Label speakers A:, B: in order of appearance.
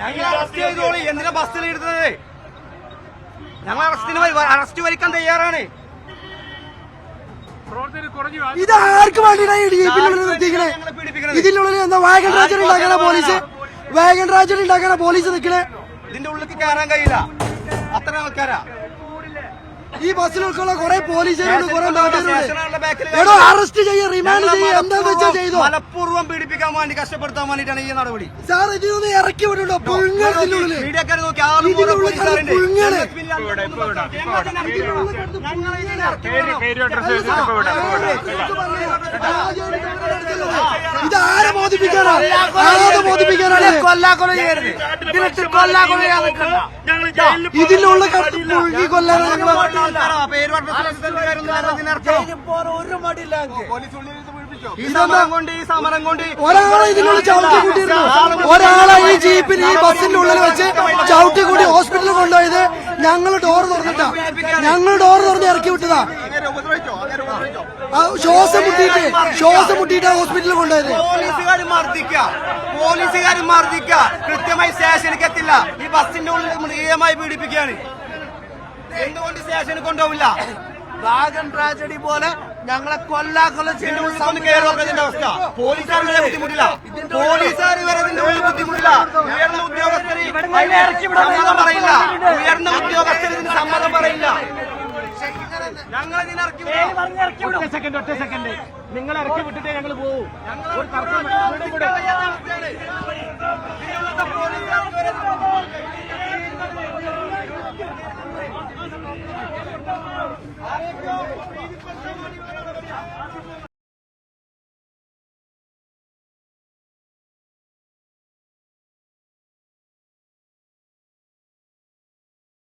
A: ഞങ്ങൾ അറസ്റ്റ് ചെയ്തോളി. എന്തിനാ ബസ്സിൽ ഇടുന്നത്? ഞങ്ങൾ അറസ്റ്റ് വരിക്കാൻ തയ്യാറാണ്.
B: ഇത് ആർക്ക് വേണ്ടിയിട്ടാണ് നിർത്തിക്കണേ? ഇതിനുള്ളിൽ എന്താ വാഗൺ രാജൻ ഉണ്ടാക്കാനാ പോലീസ്? വാഗൺ രാജൻ ഉണ്ടാക്കാനാ പോലീസ് നിൽക്കണേ?
A: ഇതിന്റെ ഉള്ളിൽ കയറാൻ കഴിയില്ല, അത്ര ആൾക്കാരാ.
B: ഈ ബസ്സിലൊക്കെയുള്ള കുറെ പോലീസുകാരുണ്ട്, കുറെ നാട്ടുകാരുണ്ട്. എടോ അറസ്റ്റ് ചെയ്യ, റിമാൻഡ് ചെയ്യ, എന്താന്ന് വെച്ചാൽ ചെയ്തോ.
A: മനഃപൂർവ്വം പീഡിപ്പിക്കാൻ വേണ്ടി, കഷ്ടപ്പെടുത്താൻ വേണ്ടിയിട്ടാണ് ഈ നടപടി.
B: സാർ ഇതിനൊന്ന് ഇറക്കി വിടുണ്ടോ? പുഴുങ്ങുള്ളിൽ
A: മീഡിയക്കാർ നോക്കി
B: ഇതാരെ ബോധിപ്പിക്കാനാ? ആരെ ബോധിപ്പിക്കാനാണ്? ഇതിലുള്ള പുഴുങ്ങി കൊല്ലാനാണ്. ഒരാളെ ഇതിനുള്ളിൽ ചവിട്ടി കൂട്ടിയിരുന്നു. ഒരാളെ ഈ ജീപ്പിന്, ഈ ബസ്സിന്റെ ഉള്ളിൽ വെച്ച് ചവിട്ടി കൂട്ടി ഹോസ്പിറ്റലിൽ കൊണ്ടുപോയത് ഞങ്ങൾ ഡോർ തുറന്നിട്ടാ. ഞങ്ങൾ ഡോർ തുറന്ന് ഇറക്കി വിട്ടതാ. ശ്വാസം മുട്ടിയിട്ടാ ഹോസ്പിറ്റലിൽ കൊണ്ടുപോയത്.
A: പോലീസുകാർ മർദ്ദിക്ക, കൃത്യമായി സ്റ്റേഷനിലേക്ക് എത്തില്ല. ഈ ബസ്സിന്റെ ഉള്ളിൽ മൃഗീയമായി പീഡിപ്പിക്കുകയാണ്. എന്തുകൊണ്ട് സ്റ്റേഷനിൽ കൊണ്ടുപോവില്ല?
C: വാഗൺ ട്രാജഡി പോലെ ഞങ്ങളെ കൊല്ലാക്കൊല്ല
A: അവസ്ഥ. പോലീസുകാർ വരെ ബുദ്ധിമുട്ടില്ല. പോലീസുകാർ വരെ ഇതിന്റെ ഉള്ളിൽ ബുദ്ധിമുട്ടില്ല. ഉയർന്ന ഉദ്യോഗസ്ഥർ സമ്മതം പറയില്ല. ഉയർന്ന ഉദ്യോഗസ്ഥർ ഇതിന് സമ്മതം പറയില്ല. ഞങ്ങൾ ഇതിനിറക്കി
C: ഒറ്റ സെക്കൻഡ് നിങ്ങൾ ഇറക്കി വിട്ടിട്ടേ ഞങ്ങൾ പോവും.